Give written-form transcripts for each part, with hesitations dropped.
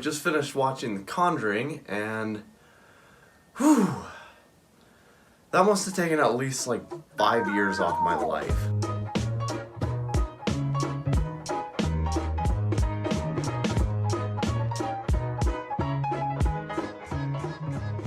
Just finished watching The Conjuring, and whew, that must have taken at least like 5 years off my life.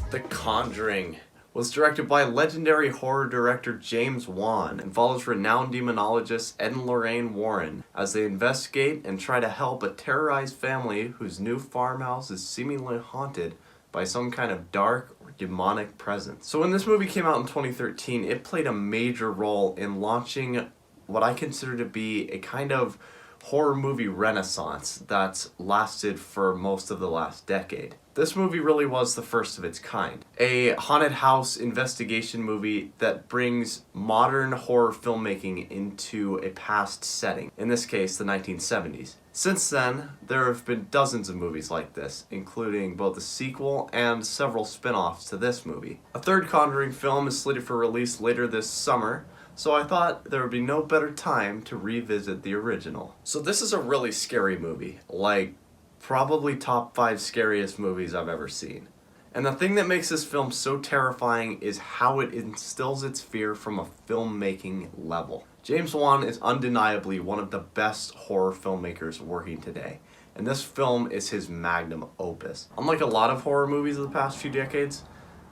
The Conjuring was directed by legendary horror director James Wan and follows renowned demonologist Ed and Lorraine Warren as they investigate and try to help a terrorized family whose new farmhouse is seemingly haunted by some kind of dark or demonic presence. So when this movie came out in 2013, it played a major role in launching what I consider to be a kind of horror movie renaissance that's lasted for most of the last decade. This movie really was the first of its kind. A haunted house investigation movie that brings modern horror filmmaking into a past setting, in this case the 1970s. Since then, there have been dozens of movies like this, including both a sequel and several spin-offs to this movie. A third Conjuring film is slated for release later this summer, so I thought there would be no better time to revisit the original. So this is a really scary movie, like probably top 5 scariest movies I've ever seen. And the thing that makes this film so terrifying is how it instills its fear from a filmmaking level. James Wan is undeniably one of the best horror filmmakers working today, and this film is his magnum opus. Unlike a lot of horror movies of the past few decades,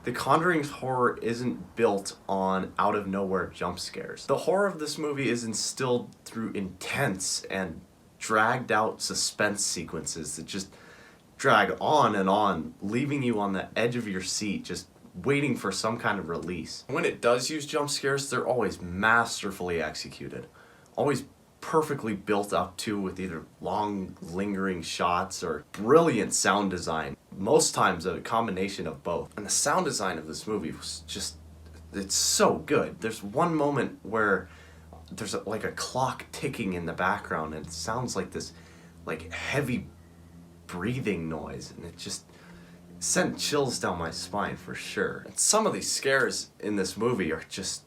The Conjuring's horror isn't built on out-of-nowhere jump scares. The horror of this movie is instilled through intense and dragged-out suspense sequences that just drag on, leaving you on the edge of your seat, just waiting for some kind of release. When it does use jump scares, they're always masterfully executed, always perfectly built up to with either long, lingering shots or brilliant sound design. Most times a combination of both. And the sound design of this movie was just, it's so good. There's one moment where there's like a clock ticking in the background and it sounds like this like heavy breathing noise, and it just sent chills down my spine for sure. And some of these scares in this movie are just,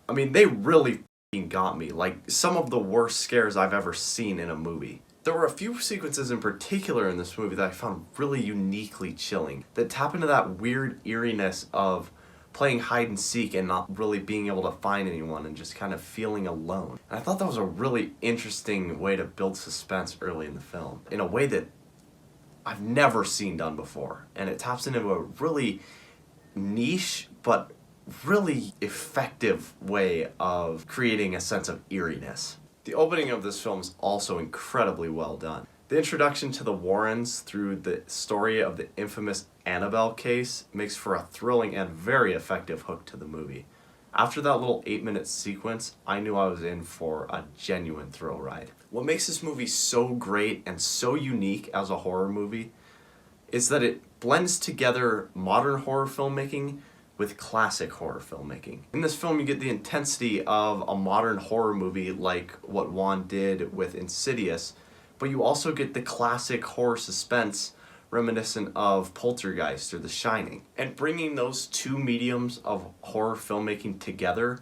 I mean, they really got me. Like some of the worst scares I've ever seen in a movie. There were a few sequences in particular in this movie that I found really uniquely chilling, that tap into that weird eeriness of playing hide and seek and not really being able to find anyone and just kind of feeling alone. And I thought that was a really interesting way to build suspense early in the film, in a way that I've never seen done before. And it taps into a really niche but really effective way of creating a sense of eeriness. The opening of this film is also incredibly well done. The introduction to the Warrens through the story of the infamous Annabelle case makes for a thrilling and very effective hook to the movie. After that little 8-minute sequence, I knew I was in for a genuine thrill ride. What makes this movie so great and so unique as a horror movie is that it blends together modern horror filmmaking with classic horror filmmaking. In this film, you get the intensity of a modern horror movie like what Wan did with Insidious, but you also get the classic horror suspense reminiscent of Poltergeist or The Shining. And bringing those two mediums of horror filmmaking together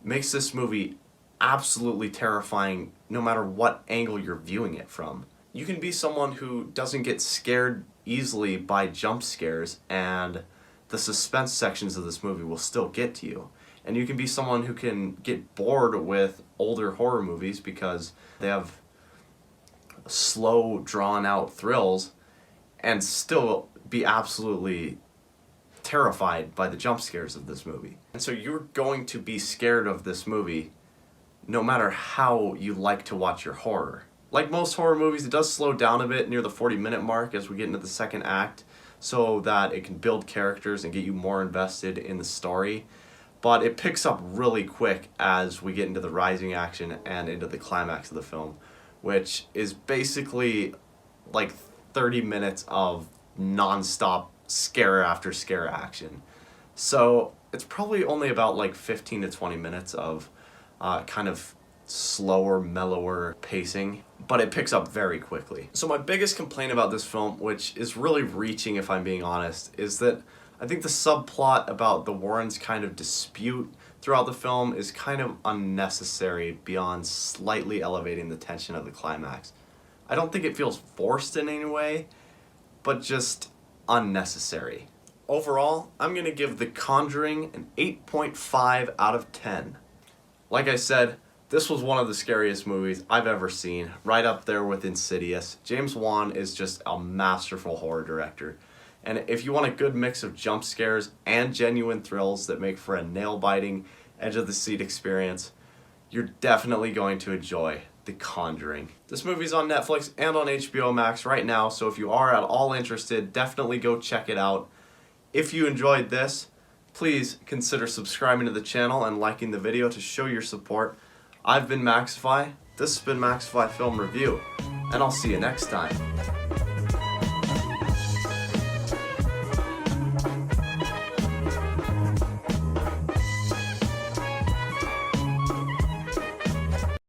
makes this movie absolutely terrifying no matter what angle you're viewing it from. You can be someone who doesn't get scared easily by jump scares, and the suspense sections of this movie will still get to you. And you can be someone who can get bored with older horror movies because they have slow, drawn-out thrills and still be absolutely terrified by the jump scares of this movie. And so you're going to be scared of this movie no matter how you like to watch your horror. Like most horror movies, it does slow down a bit near the 40-minute mark as we get into the second act, so that it can build characters and get you more invested in the story. But it picks up really quick as we get into the rising action and into the climax of the film, which is basically like 30 minutes of non-stop scare after scare action. So it's probably only about like 15 to 20 minutes of kind of slower, mellower pacing, but it picks up very quickly. So my biggest complaint about this film, which is really reaching if I'm being honest, is that I think the subplot about the Warrens' kind of dispute throughout the film is kind of unnecessary beyond slightly elevating the tension of the climax. I don't think it feels forced in any way, but just unnecessary. Overall, I'm going to give The Conjuring an 8.5 out of 10. Like I said, this was one of the scariest movies I've ever seen, right up there with Insidious. James Wan is just a masterful horror director. And if you want a good mix of jump scares and genuine thrills that make for a nail-biting, edge-of-the-seat experience, you're definitely going to enjoy The Conjuring. This movie's on Netflix and on HBO Max right now, so if you are at all interested, definitely go check it out. If you enjoyed this, please consider subscribing to the channel and liking the video to show your support. I've been Maxify, this has been Maxify Film Review, and I'll see you next time.